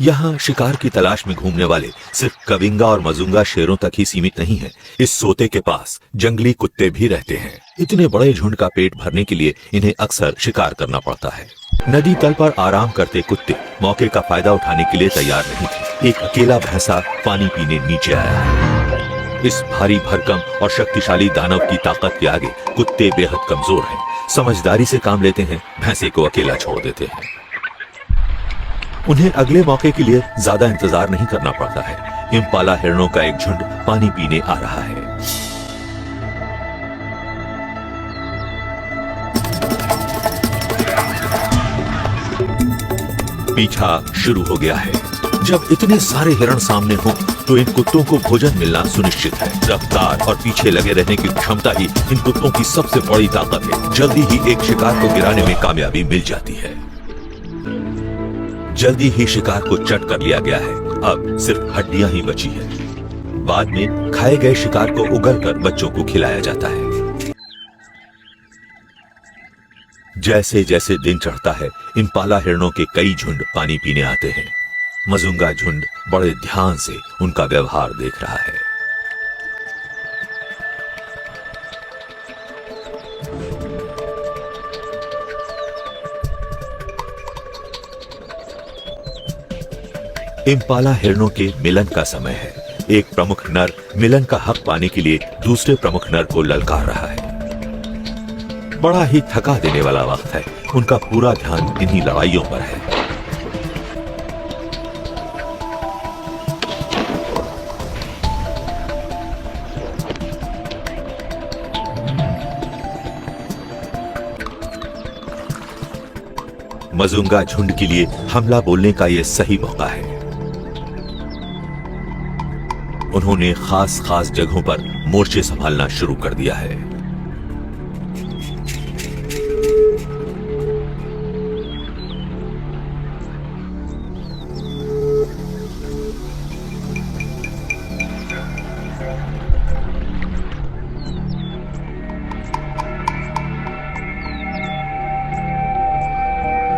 यहाँ शिकार की तलाश में घूमने वाले सिर्फ कविंगा और मजुंगा शेरों तक ही सीमित नहीं है। इस सोते के पास जंगली कुत्ते भी रहते हैं। इतने बड़े झुंड का पेट भरने के लिए इन्हें अक्सर शिकार करना पड़ता है। नदी तल पर आराम करते कुत्ते मौके का फायदा उठाने के लिए तैयार नहीं थे। एक अकेला भैंसा पानी पीने नीचे आया है। इस भारी भरकम और शक्तिशाली दानव की ताकत के आगे कुत्ते बेहद कमजोर हैं। समझदारी से काम लेते हैं, भैंसे को अकेला छोड़ देते हैं। उन्हें अगले मौके के लिए ज्यादा इंतजार नहीं करना पड़ता है। इम्पाला हिरणों का एक झुंड पानी पीने आ रहा है। पीछा शुरू हो गया है। जब इतने सारे हिरण सामने हों तो इन कुत्तों को भोजन मिलना सुनिश्चित है। रफ्तार और पीछे लगे रहने की क्षमता ही इन कुत्तों की सबसे बड़ी ताकत है। जल्दी ही एक शिकार को गिराने में कामयाबी मिल जाती है। जल्दी ही शिकार को चट कर लिया गया है। अब सिर्फ हड्डियां ही बची है। बाद में खाए गए शिकार को उगलकर बच्चों को खिलाया जाता है। जैसे जैसे दिन चढ़ता है, इम्पाला हिरणों के कई झुंड पानी पीने आते हैं। मजुंगा झुंड बड़े ध्यान से उनका व्यवहार देख रहा है। इम्पाला हिरणों के मिलन का समय है। एक प्रमुख नर मिलन का हक पाने के लिए दूसरे प्रमुख नर को ललकार रहा है। बड़ा ही थका देने वाला वक्त है। उनका पूरा ध्यान इन्हीं लड़ाइयों पर है। मजुंगा झुंड के लिए हमला बोलने का यह सही मौका है। उन्होंने खास खास जगहों पर मोर्चे संभालना शुरू कर दिया है।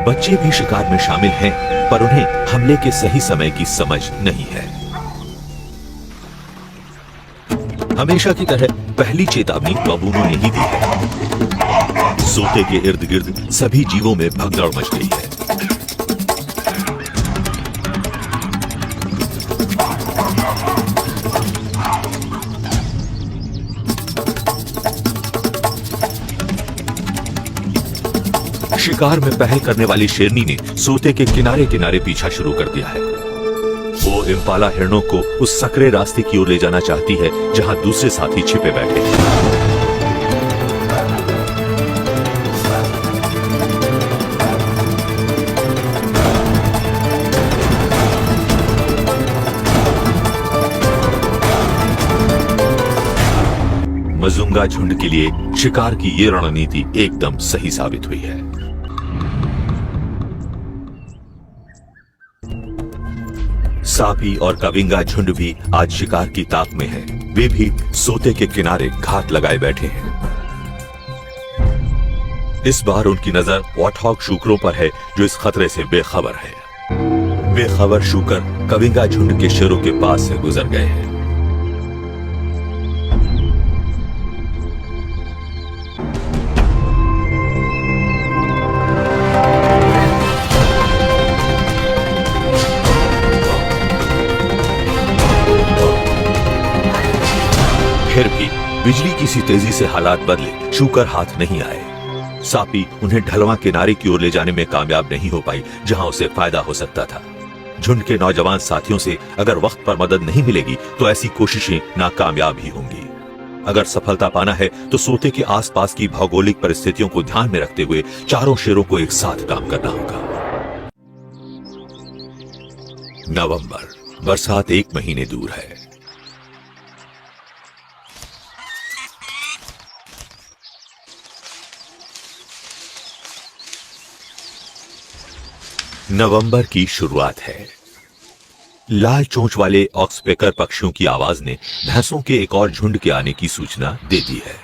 बच्चे भी शिकार में शामिल हैं, पर उन्हें हमले के सही समय की समझ नहीं है। हमेशा की तरह पहली चेतावनी बाबूनों ने ही दी है। सोते के इर्द गिर्द सभी जीवों में भगदड़ मच गई है। शिकार में पहल करने वाली शेरनी ने सोते के किनारे किनारे पीछा शुरू कर दिया है। वो इम्पाला हिरणों को उस सकरे रास्ते की ओर ले जाना चाहती है जहां दूसरे साथी छिपे बैठे हैं। मजुंगा झुंड के लिए शिकार की ये रणनीति एकदम सही साबित हुई है। सापी और कविंगा झुंड भी आज शिकार की ताक में है। वे भी सोते के किनारे घात लगाए बैठे हैं। इस बार उनकी नजर वॉटहॉग शूकरों पर है जो इस खतरे से बेखबर है। बेखबर शूकर कविंगा झुंड के शेरों के पास से गुजर गए हैं। फिर भी बिजली की सी तेजी से हालात बदले, शूकर हाथ नहीं आए। सापी उन्हें ढलवां किनारे की ओर ले जाने में कामयाब नहीं हो पाई जहां उसे फायदा हो सकता था। झुंड के नौजवान साथियों से अगर वक्त पर मदद नहीं मिलेगी तो ऐसी कोशिशें नाकामयाब ही होंगी। अगर सफलता पाना है तो सोते के आसपास की भौगोलिक परिस्थितियों को ध्यान में रखते हुए चारों शेरों को एक साथ काम करना होगा। नवंबर, बरसात 1 महीने दूर है। नवंबर की शुरुआत है। लाल चोंच वाले ऑक्सपेकर पक्षियों की आवाज ने भैंसों के एक और झुंड के आने की सूचना दे दी है।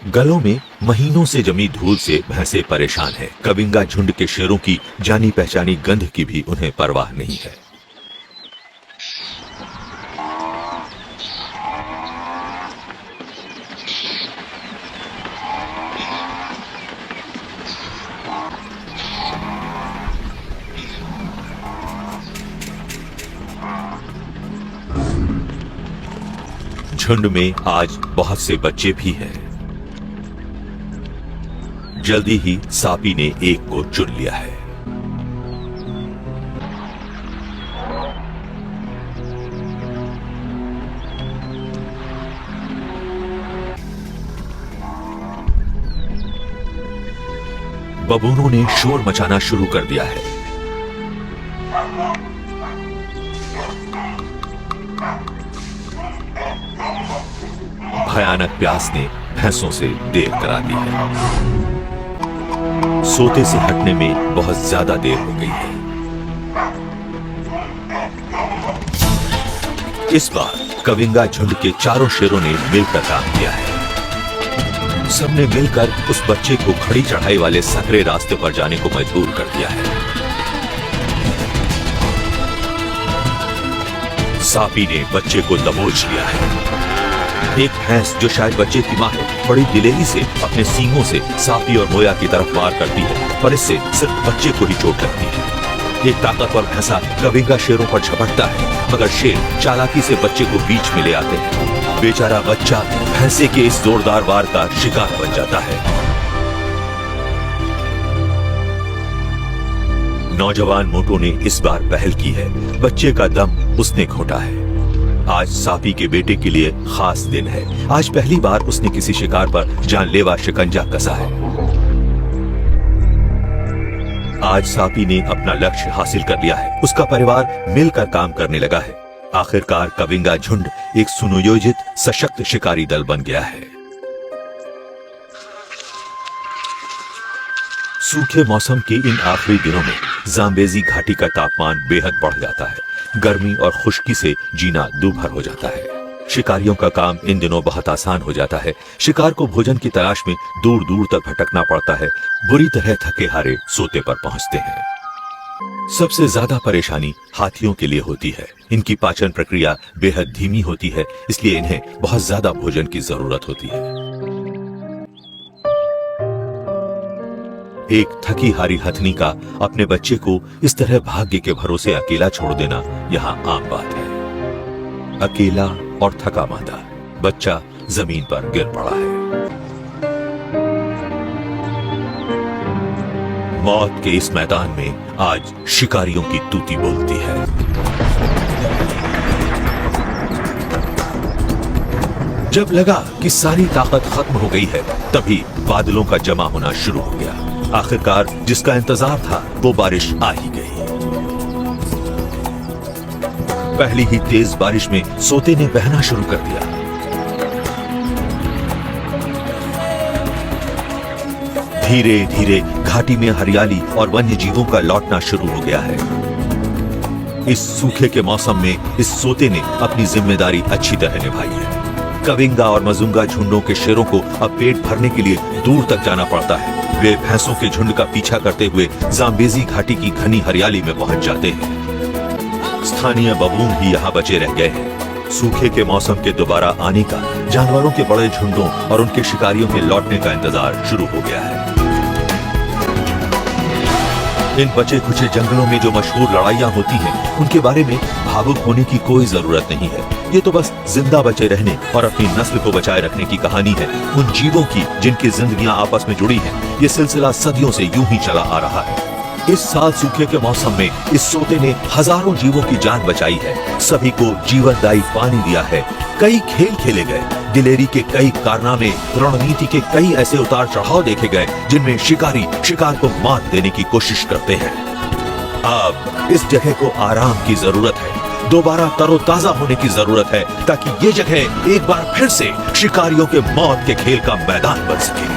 गलों में महीनों से जमी धूल से भैंसे परेशान हैं। कविंगा झुंड के शेरों की जानी पहचानी गंध की भी उन्हें परवाह नहीं है। झुंड में आज बहुत से बच्चे भी हैं। जल्दी ही सापी ने एक को चुन लिया है। बबूनों ने शोर मचाना शुरू कर दिया है। भयानक प्यास ने भैंसों से देर करा दी है। सोते से हटने में बहुत ज्यादा देर हो गई है। इस बार कविंगा झुंड के चारों शेरों ने मिलकर काम किया है। सबने मिलकर उस बच्चे को खड़ी चढ़ाई वाले संकरे रास्ते पर जाने को मजबूर कर दिया है। सापी ने बच्चे को दबोच लिया है। एक भैंस जो शायद बच्चे की मां है, बड़ी दिलेरी से अपने सींगों से सापी और मोया की तरफ वार करती है, पर इससे सिर्फ बच्चे को ही चोट लगती है। एक ताकतवर भैंसा कविंगा शेरों पर झपटता है, मगर शेर चालाकी से बच्चे को बीच में ले आते हैं। बेचारा बच्चा भैंसे के इस जोरदार वार का शिकार बन जाता है। नौजवान मोटो ने इस बार पहल की है। बच्चे का दम उसने घोटा है। आज सापी के बेटे के लिए खास दिन है। आज पहली बार उसने किसी शिकार पर जानलेवा शिकंजा कसा है। आज सापी ने अपना लक्ष्य हासिल कर लिया है। उसका परिवार मिलकर काम करने लगा है। आखिरकार कविंगा झुंड एक सुनियोजित सशक्त शिकारी दल बन गया है। सूखे मौसम के इन आखिरी दिनों में जाम्बेजी घाटी का तापमान बेहद बढ़ जाता है। गर्मी और खुश्की से जीना दूभर हो जाता है। शिकारियों का काम इन दिनों बहुत आसान हो जाता है। शिकार को भोजन की तलाश में दूर दूर तक भटकना पड़ता है। बुरी तरह थके हारे सोते पर पहुंचते हैं। सबसे ज्यादा परेशानी हाथियों के लिए होती है। इनकी पाचन प्रक्रिया बेहद धीमी होती है, इसलिए इन्हें बहुत ज्यादा भोजन की जरूरत होती है। एक थकी हारी हथनी का अपने बच्चे को इस तरह भाग्य के भरोसे अकेला छोड़ देना यहाँ आम बात है। अकेला और थका मांदा बच्चा जमीन पर गिर पड़ा है। मौत के इस मैदान में आज शिकारियों की तूती बोलती है। जब लगा कि सारी ताकत खत्म हो गई है, तभी बादलों का जमा होना शुरू हो गया। आखिरकार जिसका इंतजार था वो बारिश आ ही गई। पहली ही तेज बारिश में सोते ने बहना शुरू कर दिया। धीरे धीरे घाटी में हरियाली और वन्य जीवों का लौटना शुरू हो गया है। इस सूखे के मौसम में इस सोते ने अपनी जिम्मेदारी अच्छी तरह निभाई है। कविंगा और मजुंगा झुंडों के शेरों को अब पेट भरने के लिए दूर तक जाना पड़ता है। वे भैंसों के झुंड का पीछा करते हुए जाम्बेजी घाटी की घनी हरियाली में पहुंच जाते हैं। स्थानीय बबून ही यहाँ बचे रह गए हैं। सूखे के मौसम के दोबारा आने का जानवरों के बड़े झुंडों और उनके शिकारियों के लौटने का इंतजार शुरू हो गया है। इन बचे खुचे जंगलों में जो मशहूर लड़ाइयां होती हैं, उनके बारे में भावुक होने की कोई जरूरत नहीं है। ये तो बस जिंदा बचे रहने और अपनी नस्ल को बचाए रखने की कहानी है, उन जीवों की जिनकी जिंदगियां आपस में जुड़ी हैं। ये सिलसिला सदियों से यूं ही चला आ रहा है। इस साल सूखे के मौसम में इस सोते ने हजारों जीवों की जान बचाई है। सभी को जीवनदायी पानी दिया है। कई खेल खेले गए। दिलेरी के कई कारनामे, रणनीति के कई ऐसे उतार चढ़ाव देखे गए जिनमें शिकारी शिकार को मात देने की कोशिश करते हैं। अब इस जगह को आराम की जरूरत है। दोबारा तरोताजा होने की जरूरत है, ताकि ये जगह एक बार फिर से शिकारियों के मौत के खेल का मैदान बन सके।